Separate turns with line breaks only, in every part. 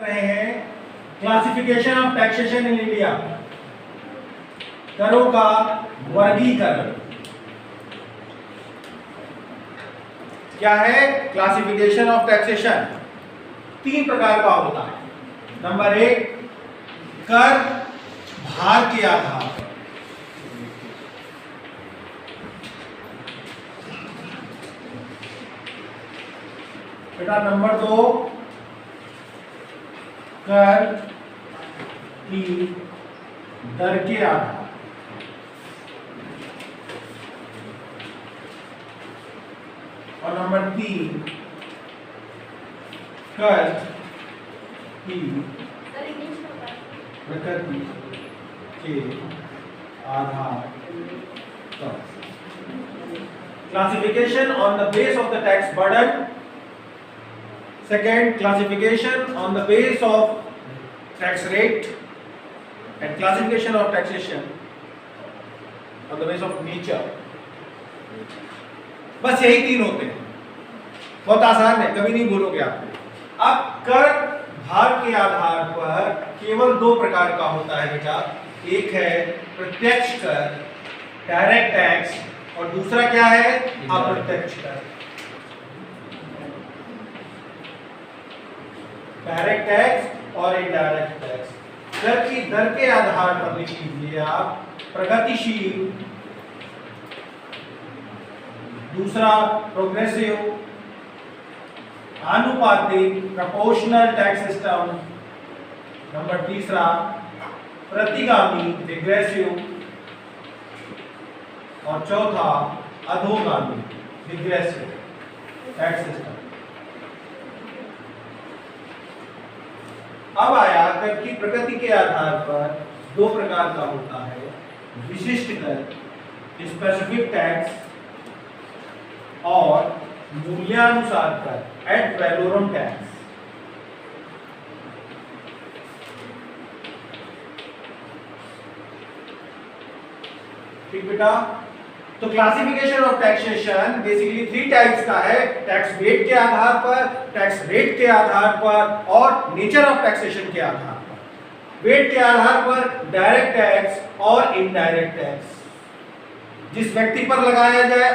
रहे हैं classification of taxation in India, करों का वर्गीकरण। क्या है क्लासिफिकेशन ऑफ टैक्सेशन? 3 प्रकार का होता है। नंबर 1, कर भार के आधार पर। बेटा नंबर 2, कर की दर के आधार। और नंबर 3, कर की प्रकृति के आधार पर। Classification on the base of the tax burden. Second, classification on the base of tax rate, and classification of taxation on the base of nature. बस यही 3 होते हैं, बहुत आसान है, कभी नहीं भूलोगे आप। अब कर भार के आधार पर केवल 2 प्रकार का होता है बेटा। एक है प्रत्यक्ष कर, डायरेक्ट टैक्स, और दूसरा क्या है? अप्रत्यक्ष कर, डायरेक्ट टैक्स और इनडायरेक्ट टैक्स। कर की दर के आधार पर लिख लीजिए आप प्रगतिशील, दूसरा प्रोग्रेसिव, आनुपातिक प्रोपोर्शनल टैक्स सिस्टम, नंबर 3 प्रतिगामी रिग्रेसिव, और चौथा अधोगामी रिग्रेसिव टैक्स सिस्टम। अब आया कर की प्रकृति के आधार पर 2 प्रकार का होता है। विशिष्ट कर, स्पेसिफिक टैक्स, और मूल्यानुसार कर, एड वैलोरम टैक्स। ठीक बेटा, तो classification of taxation basically 3 types का है। टैक्स रेट के आधार पर, टैक्स रेट के आधार पर, और नेचर ऑफ टैक्सेशन के आधार पर। वेट के आधार पर डायरेक्ट टैक्स और इनडायरेक्ट टैक्स। जिस व्यक्ति पर लगाया जाए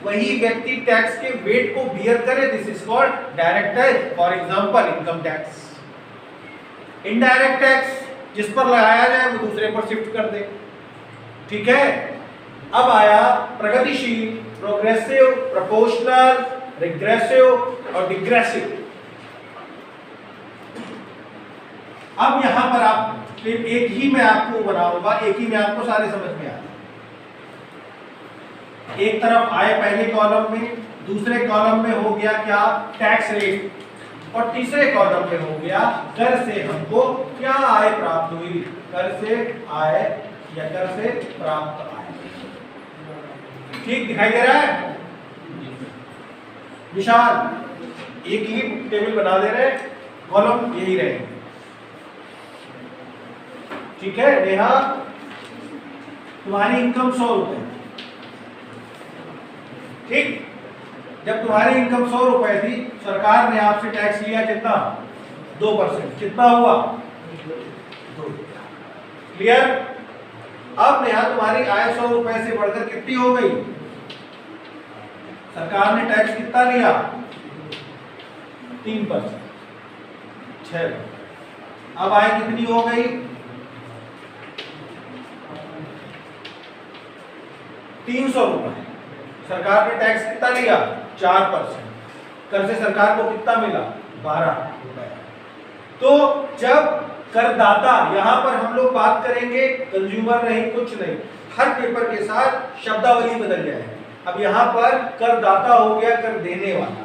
वही व्यक्ति टैक्स के वेट को बियर करे, this is called direct tax. For example income tax. Indirect tax जिस पर लगाया जाए वो दूसरे पर शिफ्ट कर दे। ठीक है, अब आया प्रगतिशील, प्रोग्रेसिव, प्रोपोर्शनल, रिग्रेसिव और डिग्रेसिव। अब यहां पर आप एक ही मैं आपको बनाऊंगा, एक ही में आपको सारे समझ में आ। एक तरफ आए पहले कॉलम में, दूसरे कॉलम में हो गया क्या? टैक्स रेट, और तीसरे कॉलम में हो गया कर से हमको क्या आय प्राप्त हुई। कर से आय या कर से प्राप्त आय। ठीक दिखाई दे रहा है विशाल? एक ही टेबल बना दे रहे, कॉलम यही रहेंगे। ठीक है नेहा, तुम्हारी इनकम 100 रुपए। ठीक, जब तुम्हारी इनकम 100 रुपए थी, सरकार ने आपसे टैक्स लिया कितना? 2%। कितना हुआ? 2। क्लियर? अब नेहा तुम्हारी आय 100 रुपए से बढ़कर कितनी हो गई? सरकार ने टैक्स कितना लिया? 3%, 6। अब आय कितनी हो गई? 300 रुपए। सरकार ने टैक्स कितना लिया? 4%। कर से सरकार को कितना मिला? 12 रुपए। तो जब करदाता, यहां पर हम लोग बात करेंगे कंज्यूमर नहीं, कुछ नहीं, हर पेपर के साथ शब्दावली बदल जाएगी। अब यहां पर करदाता हो गया कर देने वाला।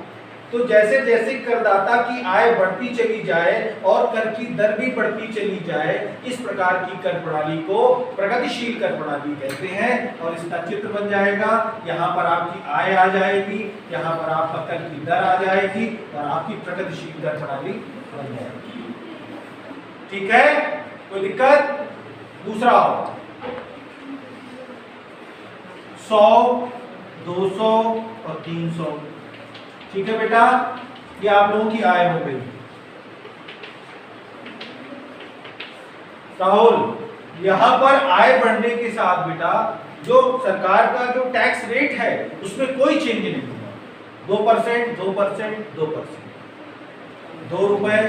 तो जैसे जैसे करदाता की आय बढ़ती चली जाए और कर की दर भी बढ़ती चली जाए, इस प्रकार की कर प्रणाली को प्रगतिशील कर प्रणाली कहते हैं। और इसका चित्र बन जाएगा, यहाँ पर आपकी आय आ जाएगी, यहाँ पर आपका कर की दर आ जाएगी, और आपकी प्रगतिशील कर प्रणाली बन जाएगी। ठीक है, कोई दिक्कत? दूसरा 100, 200 और 300। ठीक है बेटा, ये आप लोगों की आय हो गई। राहुल, यहाँ पर आय बढ़ने के साथ बेटा जो सरकार का जो टैक्स रेट है उसमें कोई चेंज नहीं होगा। 2%, 2%, 2%, 2 रुपए,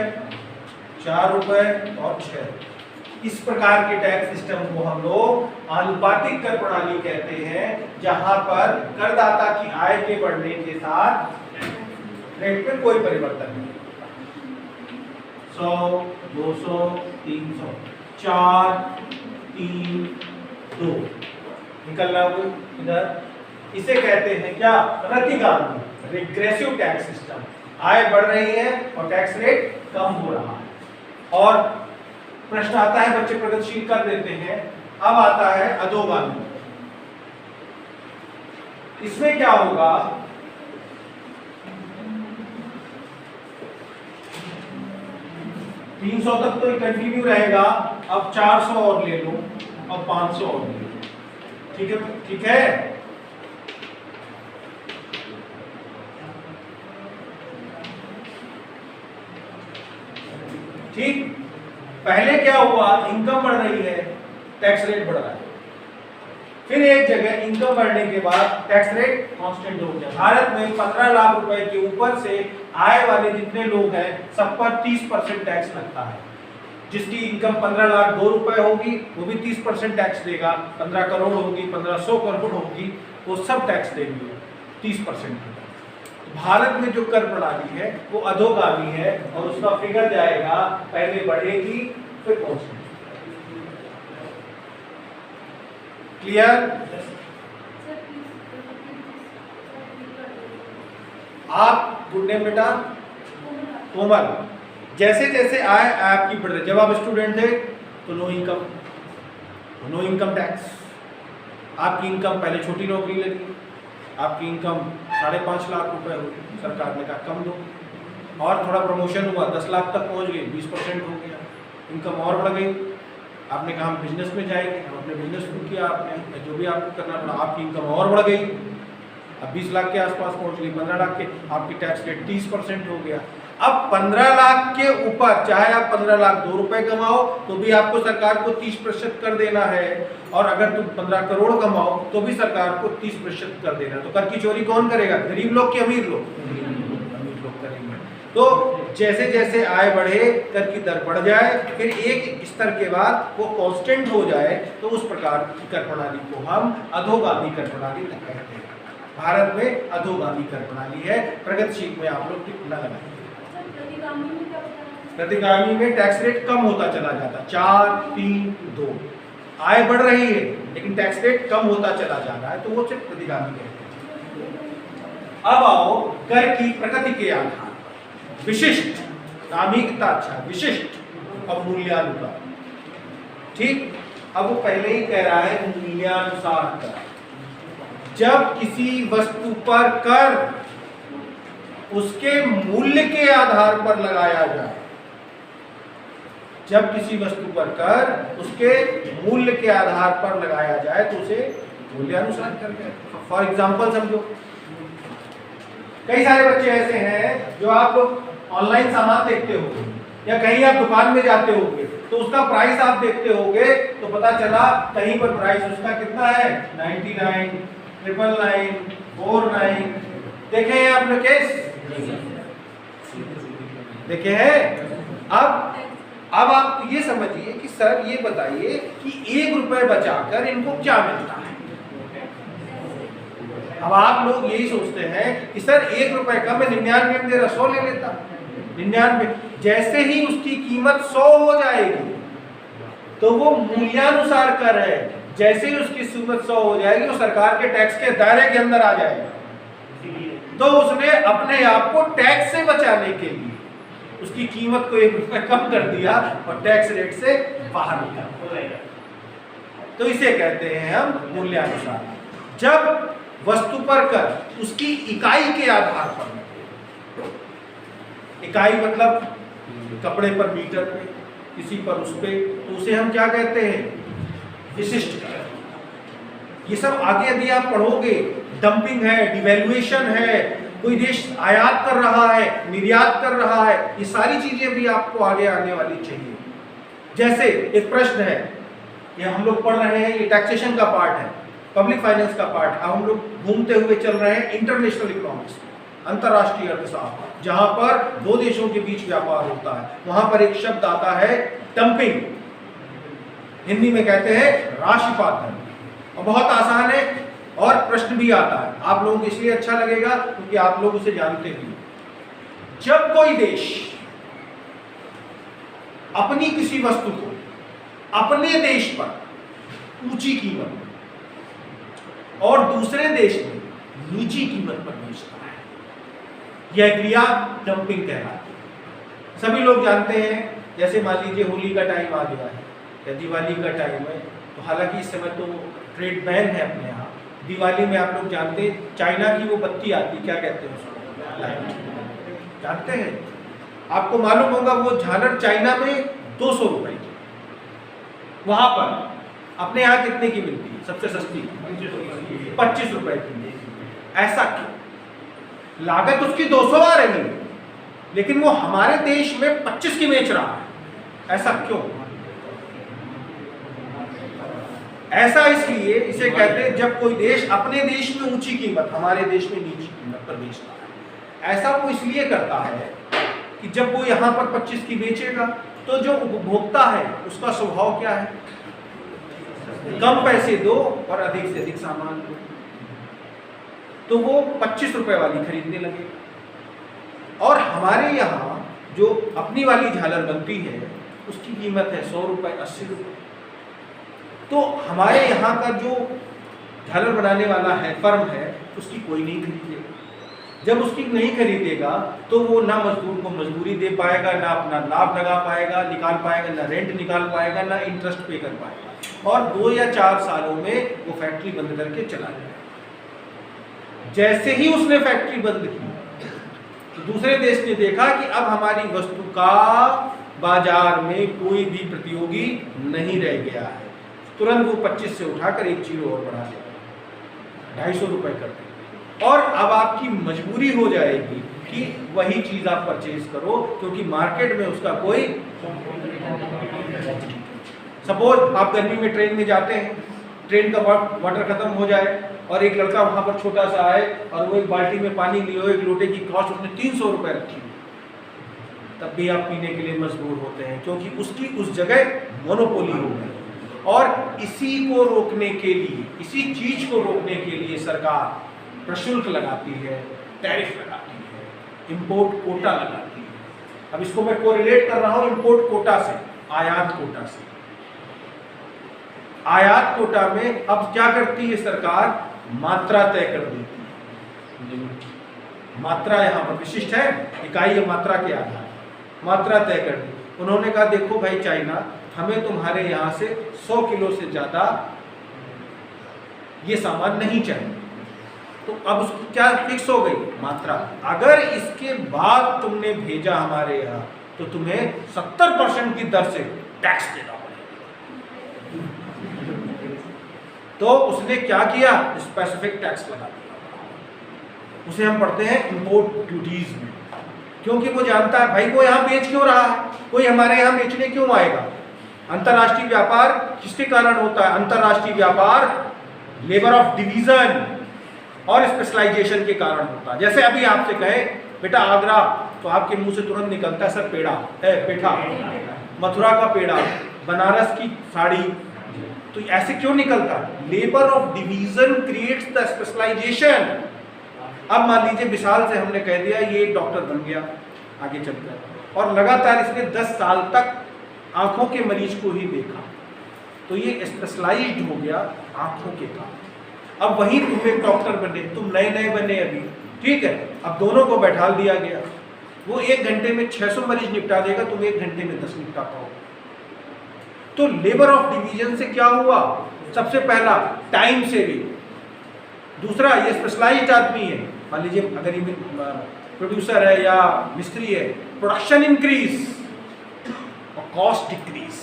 4 रुपए और 6। इस प्रकार के टैक्स सिस्टम को हम लोग आनुपातिक कर प्रणाली कहते हैं, जहां पर करदाता की आय के बढ़ने के साथ रेट में कोई परिवर्तन नहीं। 100, 200, 300, 4, 3, 2 निकल रहा है इधर। इसे कहते हैं क्या? प्रतिगामी रिग्रेसिव टैक्स सिस्टम। आय बढ़ रही है और टैक्स रेट कम हो रहा है। और प्रश्न आता है, बच्चे प्रगतिशील कर देते हैं। अब आता है अधोगामी। इसमें क्या होगा? 300 तक तो कंटिन्यू रहेगा। अब 400 और ले लो, अब 500 और ले लो। ठीक है, ठीक है। ठीक, पहले क्या हुआ? इनकम बढ़ रही है, टैक्स रेट बढ़ रहा है। फिर एक जगह इनकम बढ़ने के बाद टैक्स रेट कांस्टेंट हो गया। भारत में 15 लाख रुपए के ऊपर से आय वाले जितने लोग हैं सब पर 30% टैक्स लगता है। जिसकी इनकम 15 लाख 2 रुपए होगी वो भी 30% टैक्स देगा। 15 करोड़ होगी, 1500 करोड़ होगी, वो सब टैक्स देंगे 30%। भारत में जो कर प्रणाली है वो अधोगामी है और उसका फिगर जाएगा, पहले बढ़ेगी फिर पहुंचेगी। क्लियर? आप गुड नेम बेटा? कोमल। जैसे जैसे आय आपकी बढ़ रही, जब आप स्टूडेंट थे तो नो इनकम टैक्स। आपकी इनकम पहले छोटी नौकरी लगी, आपकी इनकम 5.5 लाख रुपए हुई, सरकार ने कहा कम दो। और थोड़ा प्रमोशन हुआ, 10 लाख तक पहुंच गई, 20% हो गया, इनकम और बढ़ गई। आपने कहा हम बिजनेस में जाएंगे, हम अपने बिजनेस शुरू किया, आपने जो भी आपको करना पड़ा, आपकी इनकम और बढ़ गई, अब 20 लाख के आसपास पहुंच गई, 15 लाख के, आपकी टैक्स रेट 30% हो गया। अब 15 लाख के ऊपर चाहे आप 15 लाख 2 रुपए कमाओ तो भी आपको सरकार को 30% कर देना है, और अगर तुम 15 करोड़ कमाओ तो भी सरकार को 30% कर देना है। तो कर की चोरी कौन करेगा? गरीब लोग कि अमीर लोग? अमीर लोग करेंगे। तो जैसे जैसे आय बढ़े, कर की दर बढ़ जाए, फिर एक स्तर के बाद वो कांस्टेंट हो जाए, तो उस प्रकार की कर प्रणाली को हम अधोगामी कर प्रणाली कहते हैं। भारत में अधोगामी कर प्रणाली है। प्रगतिशील में आप लोग टिक न लगाएंगे। प्रतिगामी में टैक्स रेट कम होता चला जाता, 4, 3, 2। आय बढ़ रही है लेकिन टैक्स रेट कम होता चला जा रहा है, तो वो सिर्फ प्रतिगामी कहते हैं। अब आओ कर की प्रकृति के आधार, विशिष्ट, सामयिकता, अच्छा विशिष्ट और मूल्यानुसार। ठीक, अब वो पहले ही कह रहा है मूल्यानुसार कर। जब किसी वस्तु पर कर उसके मूल्य के आधार पर लगाया जाए, जब किसी वस्तु पर कर उसके मूल्य के आधार पर लगाया जाए तो उसे मूल्यानुसार कर कहते हैं। फॉर एग्जाम्पल समझो, कई सारे बच्चे ऐसे हैं जो आप ऑनलाइन सामान देखते हो या कहीं आप दुकान में जाते होगे तो उसका प्राइस आप देखते होगे तो पता चला कहीं पर प्राइस उसका कितना है, 99, 999, 49। देखे हैं आपने केस? देखे हैं? अब आप ये समझिए कि सर ये बताइए कि 1 रुपए बचाकर इनको क्या मिलता है। अब आप लोग यही सोचते हैं कि सर 1 रुपए का मैं 99 में मेरा 100 ले लेता, 99। जैसे ही उसकी कीमत 100 हो जाएगी तो वो मूल्यानुसार कर है। जैसे ही उसकी कीमत 100 हो जाएगी वो सरकार के टैक्स के दायरे के अंदर आ जाएगा। तो उसने अपने आप को टैक्स से बचाने के लिए उसकी कीमत को 1 रुपए कम कर दिया और टैक्स रेट से बाहर निकाल। तो इसे कहते हैं हम मूल्यानुसार। जब वस्तु पर कर उसकी इकाई के आधार पर, इकाई मतलब कपड़े पर मीटर पे, किसी पर उस पे, तो उसे हम क्या कहते हैं? विशिष्ट कर। ये सब आगे यदि आप पढ़ोगे, डंपिंग है, डिवैल्यूएशन है, कोई देश आयात कर रहा है, निर्यात कर रहा है, ये सारी चीजें भी आपको आगे आने वाली चाहिए। जैसे एक प्रश्न है, ये हम लोग पढ़ रहे हैं, ये टैक्सेशन का पार्ट है, पब्लिक फाइनेंस का पार्ट। अब हम लोग घूमते हुए चल रहे हैं इंटरनेशनल इकोनॉमिक्स, अंतरराष्ट्रीय अर्थशास्त्र, जहां पर दो देशों के बीच व्यापार होता है। वहां पर एक शब्द आता है डंपिंग, हिंदी में कहते हैं राशिपात, और बहुत आसान है और प्रश्न भी आता है। आप लोगों को इसलिए अच्छा लगेगा क्योंकि आप लोग उसे जानते भी। जब कोई देश अपनी किसी वस्तु को अपने देश पर ऊंची कीमत और दूसरे देश में नीची कीमत पर बेचता है, यह क्रिया डंपिंग कहलाती है। सभी लोग जानते हैं, जैसे मान लीजिए होली का टाइम आ गया है या दिवाली का टाइम है, तो हालांकि इस समय तो ट्रेड बैन है अपने यहाँ। दिवाली में आप लोग जानते हैं चाइना की वो बत्ती आती, क्या कहते हैं उसको, लाइट, जानते हैं? आपको मालूम होगा वो झालर चाइना में 200 रुपए की, वहां पर अपने यहाँ कितने की मिलती है सबसे सस्ती? 25 रुपए की। ऐसा क्यों? लागत उसकी 200 आ रही है, लेकिन वो हमारे देश में 25 की बेच रहा है। ऐसा क्यों? ऐसा इसलिए, इसे कहते हैं जब कोई देश अपने देश में ऊंची कीमत, हमारे देश में नीची कीमत पर बेचता है। ऐसा वो इसलिए करता है कि जब वो यहाँ पर 25 की बेचेगा तो जो उपभोक्ता है उसका स्वभाव क्या है? कम पैसे दो और अधिक से अधिक सामान दो, तो वो 25 रुपए वाली खरीदने लगे। और हमारे यहाँ जो अपनी वाली झालर बनती है उसकी कीमत है 100 रुपए, 80 रुपए। तो हमारे यहाँ का जो झालर बनाने वाला है फर्म है, उसकी कोई नहीं खरीदेगा। जब उसकी नहीं खरीदेगा तो वो ना मजदूर को मजदूरी दे पाएगा, ना अपना लाभ लगा पाएगा, निकाल पाएगा, ना रेंट निकाल पाएगा, ना इंटरेस्ट पे कर पाएगा, और 2 या 4 सालों में वो फैक्ट्री बंद करके चला जाएगा। जैसे ही उसने फैक्ट्री बंद की तो दूसरे देश ने देखा कि अब हमारी वस्तु का बाजार में कोई भी प्रतियोगी नहीं रह गया है, तुरंत वो 25 से उठाकर 1 जीरो और बढ़ा देगा, 250 रुपए कर देगा। और अब आपकी मजबूरी हो जाएगी कि वही चीज आप परचेज करो, क्योंकि मार्केट में उसका कोई, सपोज आप गर्मी में ट्रेन में जाते हैं, ट्रेन का वाटर खत्म हो जाए और एक लड़का वहां पर छोटा सा आए और वो एक बाल्टी में पानी लिए हो, एक लोटे की कॉस्ट उसने 300 रुपए रखी, तब भी आप पीने के लिए मजबूर होते हैं, क्योंकि उसकी उस जगह मोनोपोली हो गई। और इसी को रोकने के लिए, इसी चीज को रोकने के लिए सरकार प्रशुल्क लगाती है, टैरिफ लगाती है, इंपोर्ट कोटा लगाती है। अब इसको मैं कोरिलेट कर रहा हूं इंपोर्ट कोटा से, आयात कोटा से। आयात कोटा में अब क्या करती है सरकार? मात्रा तय कर देती है। मात्रा यहां पर विशिष्ट है, इकाई या मात्रा के आधार, मात्रा तय कर दी। उन्होंने कहा देखो भाई चाइना, हमें तुम्हारे यहां से 100 किलो से ज्यादा ये सामान नहीं चाहिए, तो अब उसकी क्या फिक्स हो गई? मात्रा। अगर इसके बाद तुमने भेजा हमारे यहाँ तो तुम्हें 70% की दर से टैक्स देना पड़ेगा। तो उसने क्या किया? स्पेसिफिक टैक्स लगा दिया। उसे हम पढ़ते हैं इंपोर्ट ड्यूटीज में, क्योंकि वो जानता है भाई वो यहाँ बेच क्यों रहा है, कोई हमारे यहाँ बेचने क्यों आएगा। अंतरराष्ट्रीय व्यापार किसके कारण होता है? अंतरराष्ट्रीय व्यापार लेबर ऑफ डिवीजन और स्पेशलाइजेशन के कारण होता है। जैसे अभी आपसे कहे बेटा आगरा, तो आपके मुंह से तुरंत निकलता है सर पेड़ा है, पेठा, मथुरा का पेड़ा, बनारस की साड़ी, तो ऐसे क्यों निकलता है? Labour of division creates the specialisation. अब मान लीजिए विशाल से हमने कह दिया ये एक डॉक्टर बन गया आगे चलकर, और लगातार इसने 10 साल तक आंखों के मरीज को ही देखा, तो ये स्पेशलाइज्ड हो गया आंखों के काम। अब वहीं तुम एक डॉक्टर बने, तुम नए नए बने अभी, ठीक है, अब दोनों को बैठा दिया गया, वो 1 घंटे में 600 मरीज निपटा देगा, तुम 1 घंटे में 10 निपटा पाओ। तो लेबर ऑफ डिवीजन से क्या हुआ? सबसे पहला टाइम सेविंग, दूसरा ये स्पेशलाइज्ड आदमी है, मान लीजिए अगर ये प्रोड्यूसर है या मिस्त्री है, प्रोडक्शन इंक्रीज और कॉस्ट डिक्रीज।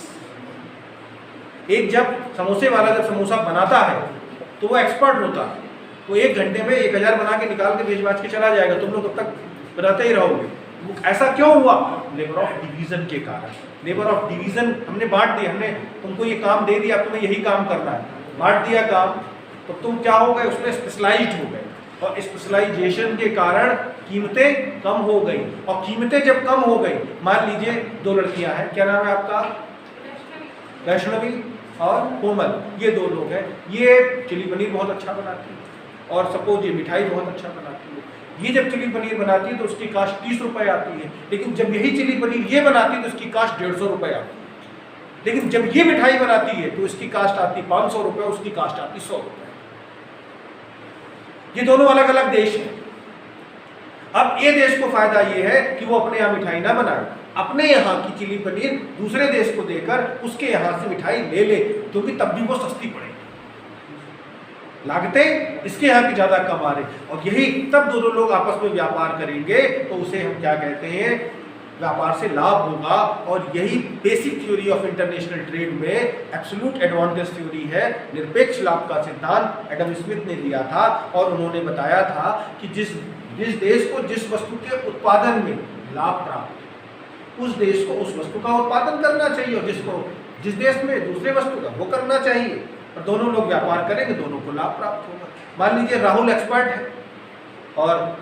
एक जब समोसे वाला जब समोसा बनाता है तो वो एक्सपर्ट होता है, वो 1 घंटे में 1000 बना के निकाल के बेच बाच के चला जाएगा, तुम लोग तब तक बनाते ही रहोगे। ऐसा क्यों हुआ? लेबर ऑफ डिवीजन के कारण। लेबर ऑफ डिवीजन हमने बांट दिया, हमने तुमको ये काम दे दिया, तुम्हें यही काम करना है, बांट दिया काम, तो तुम क्या हो गए उसमें स्पेशलाइज्ड हो गए, और स्पेशलाइजेशन के कारण कीमतें कम हो गई। और कीमतें जब कम हो गई, मान लीजिए दो लड़कियां हैं, क्या नाम है आपका? वैष्णवी और कोमल, ये दो लोग हैं, ये चिली पनीर बहुत अच्छा बनाती है और सपोज ये मिठाई बहुत अच्छा बनाती है। ये जब चिली पनीर बनाती है तो उसकी कास्ट 30 रुपए आती है, लेकिन जब यही चिली पनीर ये बनाती है तो उसकी कास्ट 150 रुपए आती है। लेकिन जब ये मिठाई बनाती है तो इसकी कास्ट आती 500 रुपए, उसकी कास्ट आती 100 रुपए। ये दोनों अलग अलग देश हैं। अब ये देश को फायदा ये है कि वो अपने यहाँ मिठाई ना बनाए, अपने यहाँ की चिली पनीर दूसरे देश को देकर उसके यहाँ से मिठाई ले ले, क्योंकि तब भी वो सस्ती पड़ेगी, लागतें इसके यहाँ की ज्यादा कम आ रही। और यही तब दोनों लोग आपस में व्यापार करेंगे तो उसे हम क्या कहते हैं? व्यापार से लाभ होगा। और यही basic theory of international trade में एब्सोल्यूट एडवांटेज थ्योरी है, निरपेक्ष लाभ का सिद्धांत एडम स्मिथ ने दिया था। और उन्होंने बताया था कि जिस देश को जिस वस्तु के उत्पादन में लाभ प्राप्त हो, उस देश को उस वस्तु का उत्पादन करना चाहिए, और जिस देश में दूसरे वस्तु का वो करना चाहिए, और दोनों लोग व्यापार करेंगे, दोनों को लाभ प्राप्त होगा। मान लीजिए राहुल एक्सपर्ट है और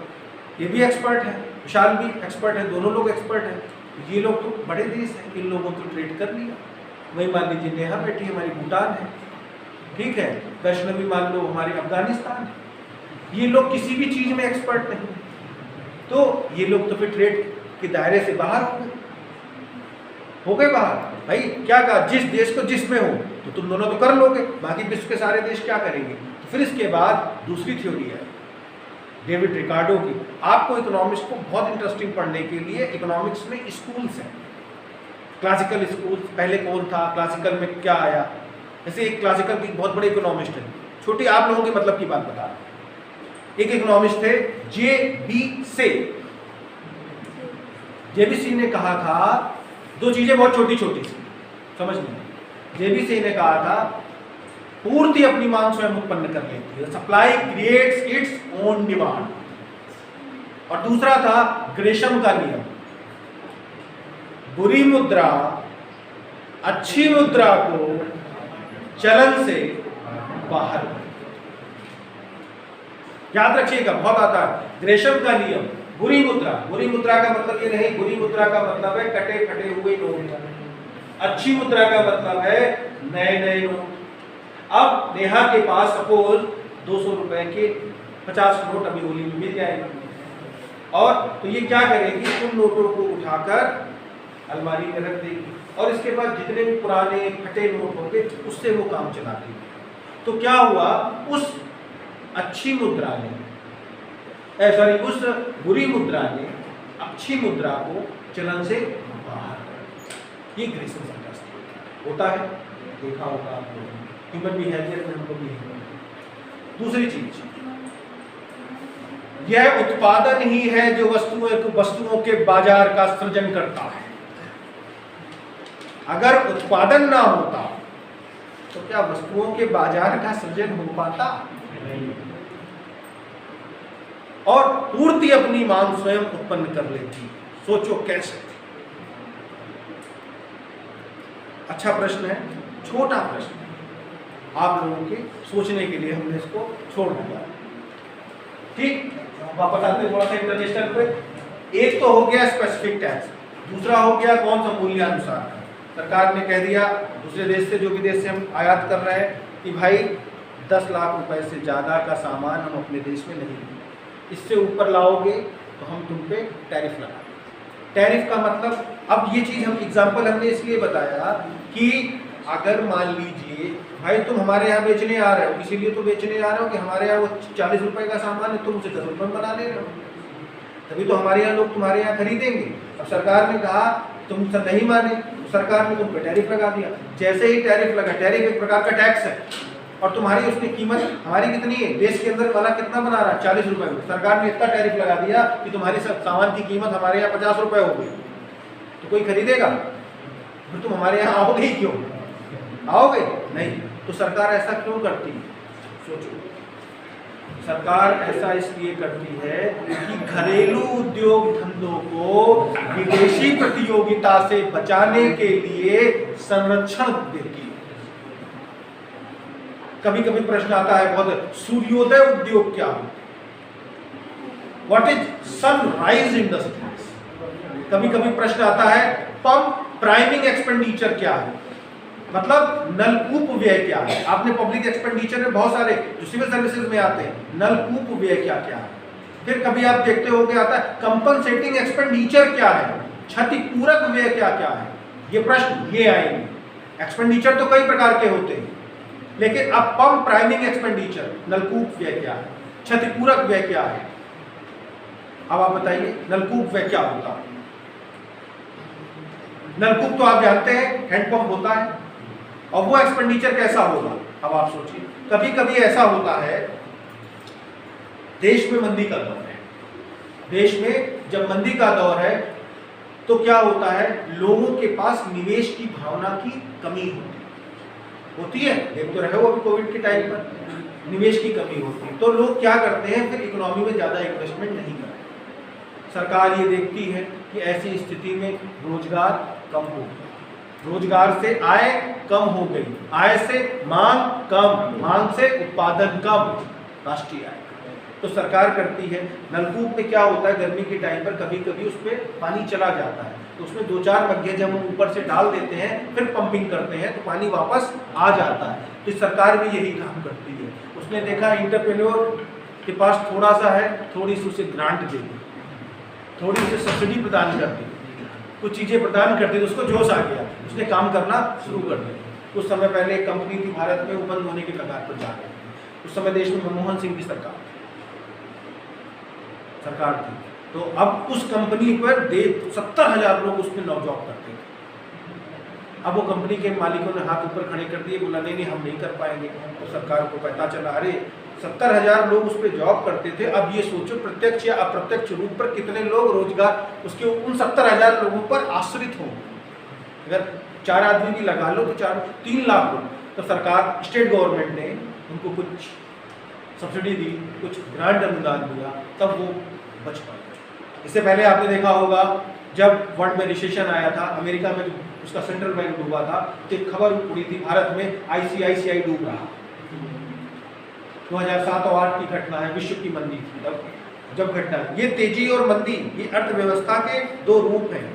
ये भी एक्सपर्ट है, विशाल भी एक्सपर्ट है, दोनों लोग एक्सपर्ट हैं, ये लोग तो बड़े देश हैं, इन लोगों को ट्रेड कर लिया। वही मान लीजिए नेहा बेटी हमारी भूटान है, ठीक है, वैष्णवी मान लो हमारी अफगानिस्तान है, ये लोग किसी भी चीज में एक्सपर्ट नहीं, तो ये लोग तो फिर ट्रेड के दायरे से बाहर हो गए बाहर। भाई क्या कहा? जिस देश को जिसमें हो तो तुम दोनों तो कर लोगे, बाकी विश्व के सारे देश क्या करेंगे? तो फिर इसके बाद दूसरी थ्योरी है डेविड रिकार्डो की। आपको इकोनॉमिक्स को बहुत इंटरेस्टिंग पढ़ने के लिए इकोनॉमिक्स में स्कूल्स हैं, क्लासिकल स्कूल्स। पहले कौन था, क्लासिकल में क्या आया? जैसे एक क्लासिकल की बहुत बड़े इकोनॉमिस्ट है, छोटी आप लोगों के मतलब की बात बता रहा हूं। एक इकोनॉमिस्ट थे जे.बी. से। जे.बी. सी ने कहा था दो चीजें बहुत छोटी छोटी सी समझ लीजिए। जे.बी. सी ने कहा था पूर्ति अपनी मांग स्वयं उत्पन्न कर लेती है, supply creates its own demand. और दूसरा था ग्रेशम का नियम, बुरी मुद्रा अच्छी मुद्रा को चलन से बाहर। याद रखिएगा, बहुत आता है ग्रेशम का नियम। बुरी मुद्रा का मतलब ये नहीं, बुरी मुद्रा का मतलब है कटे फटे हुए नोट। अच्छी मुद्रा का मतलब है नए नए नोट। अब नेहा के पास सपोज 200 रुपए के 50 नोट अभी होली में मिल जाएंगे, और तो ये क्या करेगी? उन नोटों को उठाकर अलमारी में रख देगी, और इसके बाद जितने भी पुराने फटे नोट होंगे उससे वो काम चलाती है। तो क्या हुआ? उस अच्छी मुद्रा ने उस बुरी मुद्रा ने अच्छी मुद्रा को चलन से बाहर कर। ये ग्रेशम का होता है, देखा होगा आप लोगों ने, ह्यूमन बिहेवियर में हमको भी। दूसरी चीज, यह उत्पादन ही है जो वस्तुओं के बाजार का सृजन करता है। अगर उत्पादन ना होता तो क्या वस्तुओं के बाजार का सृजन हो पाता? नहीं। और पूर्ति अपनी मांग स्वयं उत्पन्न कर लेती। सोचो कैसे? अच्छा प्रश्न है, छोटा प्रश्न है, आप लोगों के सोचने के लिए हमने इसको छोड़ दिया। ठीक, वापस आते हैं थोड़ा सा इंटरनेशनल पे। एक तो हो गया स्पेसिफिक टैक्स, दूसरा हो गया कौन सा? मूल्यानुसार। सरकार ने कह दिया दूसरे देश से, जो विदेश से हम आयात कर रहे हैं, कि भाई 10 लाख रुपए से ज़्यादा का सामान हम अपने देश में नहीं लेंगे, इससे ऊपर लाओगे तो हम तुम पे टैरिफ लगाएंगे। टैरिफ का मतलब, अब ये चीज़ हम एग्जाम्पल हमने इसलिए बताया कि अगर मान लीजिए भाई तुम हमारे यहाँ बेचने आ रहे हो, इसीलिए तो बेचने आ रहे हो कि हमारे यहाँ वो 40 रुपए का सामान है, तुम उसे 10 रुपये में बना ले रहे हो, तभी तो हमारे यहाँ लोग तुम्हारे यहाँ खरीदेंगे। अब सरकार ने कहा तुम नहीं माने, सरकार ने तुम पे टैरिफ लगा दिया। जैसे ही टैरिफ लगा, टैरिफ एक प्रकार का टैक्स है, और तुम्हारी उसकी कीमत हमारी कितनी है? देश के अंदर वाला कितना बना रहा है? 40 रुपए में। सरकार ने इतना टैरिफ लगा दिया कि तुम्हारी सामान की कीमत हमारे यहाँ 50 रुपए हो गई, तो कोई खरीदेगा? फिर तुम हमारे यहाँ आओगे ही क्यों? आओगे नहीं। तो सरकार ऐसा क्यों करती है? सोचो। सरकार ऐसा इसलिए करती है कि घरेलू उद्योग धंधों को विदेशी प्रतियोगिता से बचाने के लिए संरक्षण देती है। कभी कभी प्रश्न आता है बहुत, सूर्योदय उद्योग क्या है? What is sunrise industries? कभी कभी प्रश्न आता है पंप प्राइमिंग एक्सपेंडिचर क्या है, मतलब नलकूप व्यय क्या है। आपने पब्लिक एक्सपेंडिचर में बहुत सारे जो सिविल सर्विसेज में आते हैं, नलकूप व्यय क्या क्या है। फिर कभी आप देखते हो आता है कंपनसेटिंग एक्सपेंडिचर क्या है, क्षतिपूरक व्यय क्या क्या है। ये प्रश्न ये आएंगे। एक्सपेंडिचर तो कई प्रकार के होते हैं, लेकिन अब पंप प्राइमिंग एक्सपेंडिचर, नलकूप व्यय क्या है, क्षतिपूरक व्यय क्या है। अब आप बताइए नलकूप व्यय क्या होता है? नलकूप तो आप जानते हैं हैंडपंप होता है, और वो एक्सपेंडिचर कैसा होगा? अब आप सोचिए, कभी कभी ऐसा होता है देश में मंदी का दौर है, देश में जब मंदी का दौर है तो क्या होता है, लोगों के पास निवेश की भावना की कमी होती है। देख तो रहे हो अभी कोविड के टाइम पर निवेश की कमी होती है, तो लोग क्या करते हैं, फिर इकोनॉमी में ज्यादा इन्वेस्टमेंट नहीं करते। सरकार ये देखती है कि ऐसी स्थिति में रोजगार कम हो गया, रोजगार से आय कम हो गई, आय से मांग कम, मांग से उत्पादन कम, राष्ट्रीय आय। तो सरकार करती है, नलकूप में क्या होता है, गर्मी के टाइम पर कभी कभी उसमें पानी चला जाता है, तो उसमें 2-4 मग्गे जब हम ऊपर से डाल देते हैं, फिर पंपिंग करते हैं तो पानी वापस आ जाता है। तो सरकार भी यही काम करती है। उसने देखा एंटरप्रेन्योर के पास थोड़ा सा है, थोड़ी सी उसे ग्रांट दे दी, थोड़ी सी सब्सिडी प्रदान कर दी, कुछ चीज़ें प्रदान करती, तो उसको जोश आ गया, उसने काम करना शुरू कर दिया। कुछ समय पहले एक कंपनी थी भारत में, वो बंद होने के कगार पर जा रही थी। उस समय देश में मनमोहन सिंह की सरकार थी, तो अब उस कंपनी पर 70,000 लोग उसमें जॉब करते थे। अब वो कंपनी के मालिकों ने हाथ ऊपर खड़े कर दिए, बोला नहीं हम नहीं कर पाएंगे। तो सरकार को पता चला, अरे 70,000 लोग उस पर जॉब करते थे, अब ये सोचो प्रत्यक्ष या अप्रत्यक्ष रूप पर कितने लोग रोजगार उसके उन 70,000 लोगों पर आश्रित हों। अगर 4 आदमी भी लगा लो तो 3 लाख लोग। तो सरकार, स्टेट गवर्नमेंट ने उनको कुछ सब्सिडी दी, कुछ ग्रांट अनुदान दिया, तब वो बच पाए। इससे पहले आपने देखा होगा जब वर्ल्ड में रिसेशन आया था, अमेरिका में उसका सेंट्रल बैंक डूबा था, तो एक खबर उड़ी थी भारत में ICICI डूब रहा। 2007 और 2008 की घटना है, विश्व की मंदी थी तब जब घटना। ये तेजी और मंदी, ये अर्थव्यवस्था के 2 रूप हैं।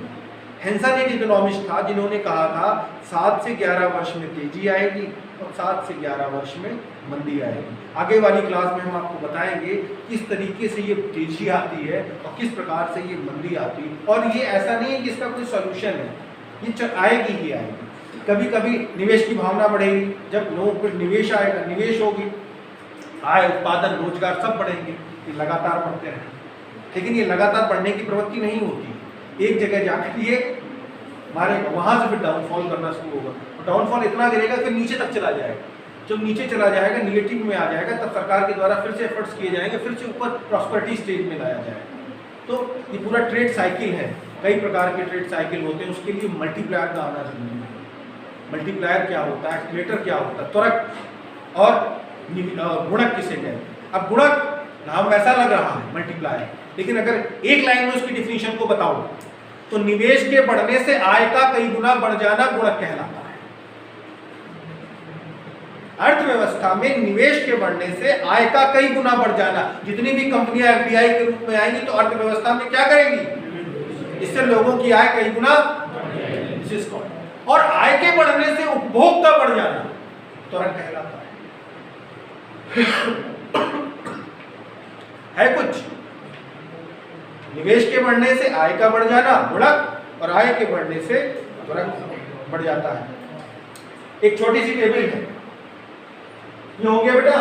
हेंसन एक इकोनॉमिस्ट था जिन्होंने कहा था 7 से 11 वर्ष में तेजी आएगी और 7 से 11 वर्ष में मंदी आएगी। आगे वाली क्लास में हम आपको बताएंगे किस तरीके से ये तेजी आती है और किस प्रकार से ये मंदी आती है। और ये ऐसा नहीं है कि इसका कोई सॉल्यूशन है, ये आएगी ही आएगी। कभी कभी निवेश की भावना बढ़ेगी, जब लोगों पर निवेश आएगा, निवेश होगी, आय, उत्पादन, रोजगार सब बढ़ेंगे, ये लगातार बढ़ते हैं। लेकिन ये लगातार बढ़ने की प्रवृत्ति नहीं होती, एक जगह जाकर ये मारेगा, वहां से फिर डाउनफॉल करना शुरू होगा। और डाउनफॉल इतना गिरेगा फिर नीचे तक चला जाएगा। जब नीचे चला जाएगा, निगेटिव में आ जाएगा, तब सरकार के द्वारा फिर से एफर्ट्स किए जाएंगे, फिर से ऊपर प्रॉस्पेरिटी स्टेज में लाया जाएगा। तो ये पूरा ट्रेड साइकिल है, कई प्रकार के ट्रेड साइकिल होते हैं, उसके लिए मल्टीप्लायर का आना जरूरी है। मल्टीप्लायर क्या होता है, एक्सीलरेटर क्या होता है, त्वरक और गुणक किसे कहते हैं। अब गुणक नाम वैसा लग रहा है मल्टीप्लायर, लेकिन अगर एक लाइन में उसकी डिफिनीशन को बताऊं तो निवेश के बढ़ने से आय का कई गुना बढ़ जाना गुणक कहलाता है। अर्थव्यवस्था में निवेश के बढ़ने से आय का कई गुना बढ़ जाना, जितनी भी कंपनियां FDI के रूप में आएंगी तो अर्थव्यवस्था में क्या करेंगी, इससे लोगों की आय कई गुना, और आय के बढ़ने से उपभोग का बढ़ जाना त्वरक कहलाता है कुछ। निवेश के बढ़ने से आय का बढ़ जाना गुणक, और आय के बढ़ने से त्वरक बढ़ जाता है। एक छोटी सी टेबल है, ये हो गया बेटा।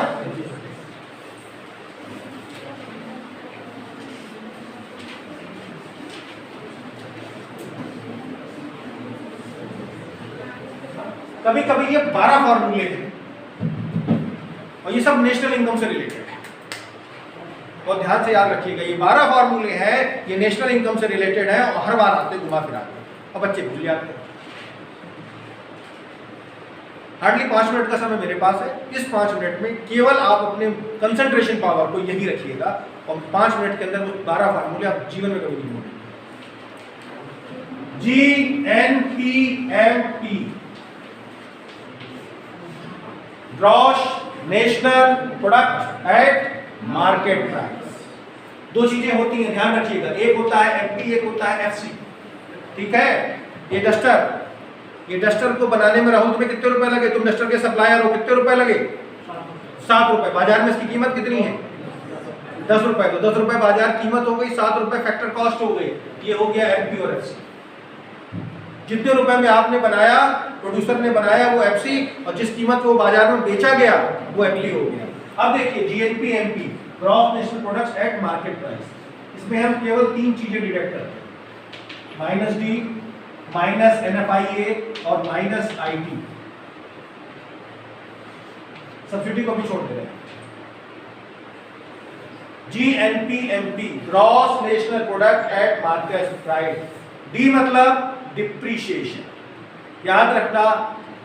कभी कभी ये 12 फॉर्मूले हैं और ये सब नेशनल इनकम से रिलेटेड है, और ध्यान से याद रखिएगा ये 12 फॉर्मूले हैं, ये नेशनल इनकम से रिलेटेड है और हर बार आते घुमा फिरा और बच्चे भूल जाते हैं। हार्डली 5 मिनट का समय मेरे पास है। इस 5 मिनट में केवल आप अपने कंसंट्रेशन पावर को यही रखिएगा और 5 मिनट के अंदर वो 12 फार्मूले आप जीवन में कभी नहीं भूलेंगे। GNPMP, gross national product at market price. दो चीजें होती हैं, ध्यान रखिएगा, एक होता है एमपी, एक होता है एफसी। ठीक है, ये डस्टर को बनाने में राहुल तुम्हें कितने रुपए लगे? तुम डस्टर के सप्लायर हो, कितने रुपए लगे? 7 रुपए। बाजार में इसकी कीमत कितनी है? 10 रुपए। तो 10 रुपए बाजार कीमत हो गई, 7 रुपए फैक्टर कॉस्ट हो गई। ये हो गया एमपी और एफसी। जितने रुपए में आपने बनाया, प्रोड्यूसर ने बनाया, वो एफसी, और जिस कीमत को बाजार में बेचा गया वो एमपी हो गया। अब देखिए GNP MP, gross national products at market price. इसमें हम केवल 3 चीजें डिडक्ट करते हैं, माइनस डी, माइनस एनएफआईए और माइनस आईटी। सब्सिडी को भी छोड़ दे रहे हैं। GNPMP, gross national product at market price. D मतलब डिप्रीशिएशन। याद रखना,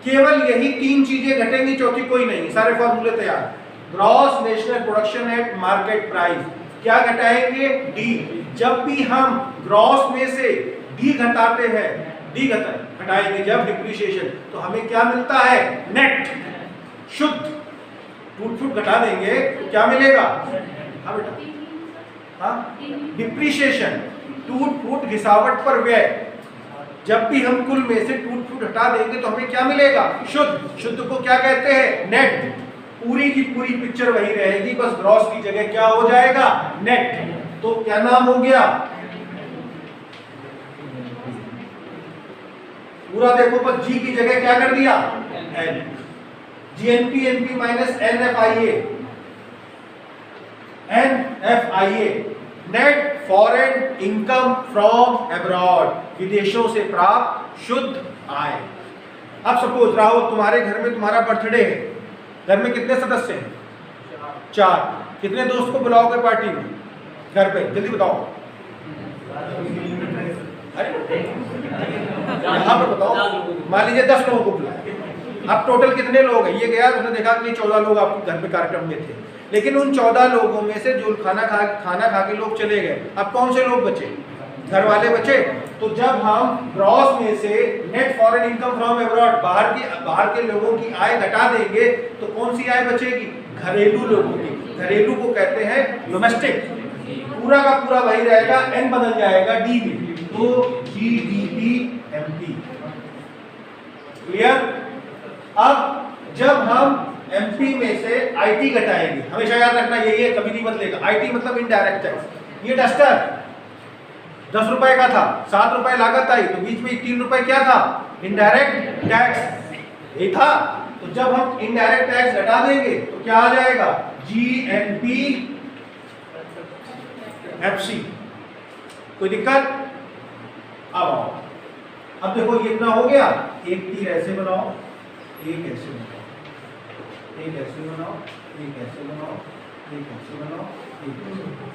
केवल यही 3 चीजें घटेंगी, चौथी कोई नहीं। सारे फॉर्मूले तैयार। Gross national production at market price, क्या घटाएंगे? डी। जब भी हम ग्रॉस में से डी घटाते हैं, डी घटाएंगे जब डिप्रीशिएशन, तो हमें क्या मिलता है? नेट, शुद्ध। टूट फूट घटा देंगे तो क्या मिलेगा? हाँ बेटा, हाँ, डिप्रीशिएशन, टूट फूट घिसावट पर व्यय। जब भी हम कुल में से टूट फूट हटा देंगे तो हमें क्या मिलेगा? शुद्ध। शुद्ध को क्या कहते हैं? नेट। पूरी की पूरी पिक्चर वही रहेगी, बस ग्रॉस की जगह क्या हो जाएगा? नेट। तो क्या नाम हो गया? पूरा देखो, बस जी की जगह क्या कर दिया? N. GNPMP minus NFIA, NFIA, net foreign income from abroad, विदेशों से प्राप्त शुद्ध आय। अब सपोज राहुल, तुम्हारे घर में तुम्हारा बर्थडे है, घर में कितने सदस्य हैं? 4। कितने दोस्त को बुलाओगे पार्टी में? घर पे जल्दी बताओ। अरे यहाँ पर बताओ। मान लीजिए 10 लोगों को बुलाया, अब टोटल कितने लोग हैं? ये गया, उसने देखा कि 14 लोग आपके घर पे कार्यक्रम में थे, लेकिन उन 14 लोगों में से जो खाना खा के लोग चले गए, अब कौन से लोग बचे? घर वाले बचे। तो जब हम ग्रॉस में से net foreign income from abroad, बाहर के लोगों की आय घटा देंगे तो कौन सी आय बचेगी? घरेलू लोगों की। घरेलू को कहते हैं डोमेस्टिक। पूरा का पूरा वही रहेगा, एन बदल जाएगा डी में, तो जीडीपीएमपी। क्लियर? अब जब हम एमपी में से आईटी घटाएंगे, हमेशा याद रखना यही है, कभी नहीं बदलेगा। आईटी मतलब इनडायरेक्ट टैक्स। ये डस्टर 10 रुपए का था, 7 रुपए लागत आई, तो बीच में 3 रुपए क्या था? Indirect tax. यही था। तो जब हम इनडायरेक्ट टैक्स घटा देंगे तो क्या आ जाएगा? GNP FC. कोई दिक्कत? अब आओ, अब देखो ये इतना हो गया। एक तीर ऐसे बनाओ, एक ऐसे बनाओ, एक ऐसे बनाओ, एक ऐसे बनाओ, एक ऐसे बनाओ, एक ऐसे बनाओ।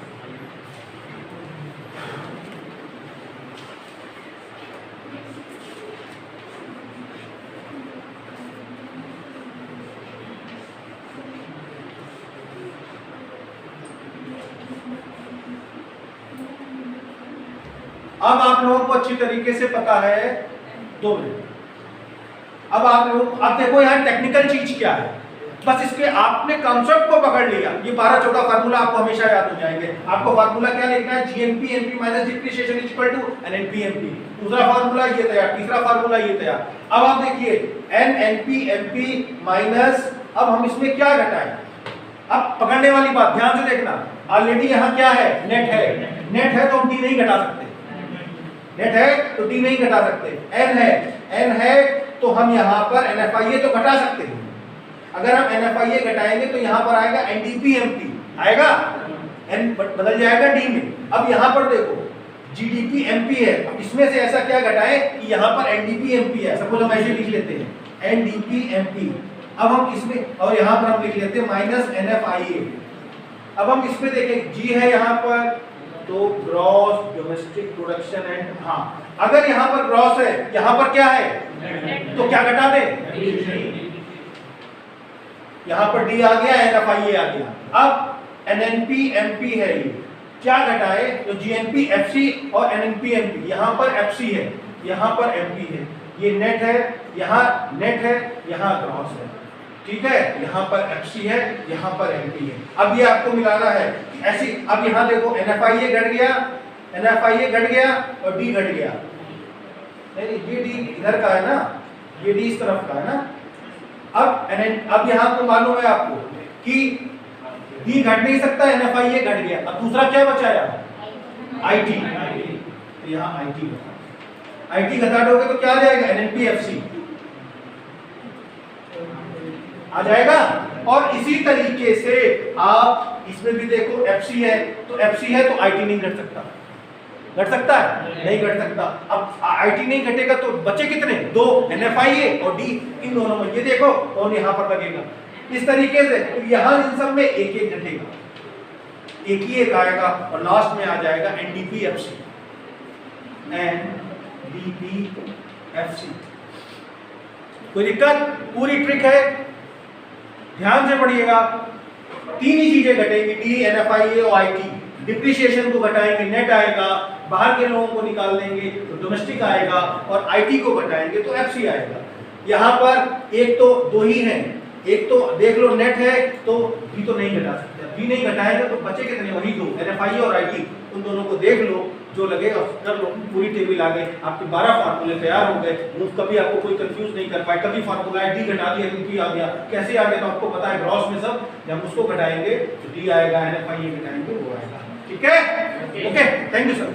अब आप लोगों को अच्छी तरीके से पता है 2 मिनट। अब आप लोग, अब देखो यहाँ टेक्निकल चीज क्या है, बस इसके आपने कॉन्सेप्ट को पकड़ लिया। ये 12-14 फार्मूला आपको हमेशा याद हो जाएंगे। आपको फार्मूला क्या लिखना है? GNPMP minus depreciation is equal to NNPMP. दूसरा फार्मूला ये तैयार, तीसरा फार्मूला ये तैयार। अब आप देखिए एनएनपीएमपी माइनस, अब हम इसमें क्या घटाएं? अब पकड़ने वाली बात ध्यान से देखना, ऑलरेडी यहाँ क्या है? नेट है। नेट है तो हम डी नहीं घटा सकते। नेट है तो डी नहीं घटा सकते। एन है, एन है तो हम यहाँ पर एनएफआईए तो घटा सकते हैं। अगर हम एनएफआईए घटाएंगे तो यहाँ पर आएगा एनडीपीएमपी, आएगा, एन बदल जाएगा डी में। अब यहाँ पर देखो जीडीपीएमपी है, अब इसमें से ऐसा क्या घटाएं कि यहाँ पर एनडीपीएमपी है। सपोज हम ऐसे लिख लेते हैं एनडीपीएमपी। अब हम इसमें, और यहाँ पर हम लिख लेते हैं माइनस एनएफआईए। अब हम इसमें देखें, जी है यहाँ पर, तो ग्रॉस डोमेस्टिक प्रोडक्शन एंड, हाँ अगर यहाँ पर ग्रॉस है, यहाँ पर क्या है, तो क्या घटा दें? यहाँ पर डी आ गया, NFIA आ गया। अब NNP MP है, ये क्या घटाए, तो GNP FC और NNP MP, यहाँ पर FC है, यहाँ पर MP है, ये नेट है, यहाँ नेट है, यहाँ ग्रॉस है, ठीक है, यहाँ पर FC है, यहाँ पर MP है। अब ये आपको मिलाना है ऐसी। अब यहाँ देखो NFIA घट गया, NFIA घट गया और D घट गया, नहीं ये D इधर का है ना, ये D इस तरफ का है ना। अब यहाँ को मालूम है आपको कि D घट नहीं सकता, NFIA घट गया। अब दूसरा क्या बचाया, IT, तो यहाँ IT घटा दोगे तो क्या आ जाएगा, NNP FC आ जाएगा। और इसी तरीके से आप इसमें भी देखो FC है, तो FC है तो IT नहीं घट सकता, घट सकता है, नहीं घट सकता। अब IT नहीं घटेगा तो बचे कितने, 2, NFIA और D, इन दोनों में ये देखो, और यहाँ पर लगेगा इस तरीके से। तो यहाँ इन सब में एक एक घटेगा, एक ही एक आएगा, और लास्ट में आ जाएगा NDP FC, NDP FC। कोई दिक्कत, पूरी ट्रिक है, ध्यान से पढ़िएगा। तीन ही चीजें घटेंगी, D, NFIA और IT। डिप्रिशिएशन को घटाएंगे, नेट आएगा, बाहर के लोगों को निकाल देंगे तो डोमेस्टिक आएगा, और IT को घटाएंगे तो FC आएगा। यहाँ पर एक तो दो ही हैं, एक तो देख लो नेट है तो B तो नहीं घटा सकते, B नहीं घटाएंगे तो बचे कितने, वही दो, NFIA और IT। उन दोनों को देख लो, जो लगेगा कर लो, पूरी टेबल आ गई, आपके 12 फार्मूले तैयार हो गए। कभी आपको कोई कंफ्यूज नहीं कर पाए, कभी फार्मूला है D घटा दिया NP आ गया, कैसे आ गया तो आपको पता है, ग्रॉस में सब जब उसको घटाएंगे तो D आएगा, NFIA घटाएंगे वो आएगा, ठीक है, ओके, थैंक यू सर।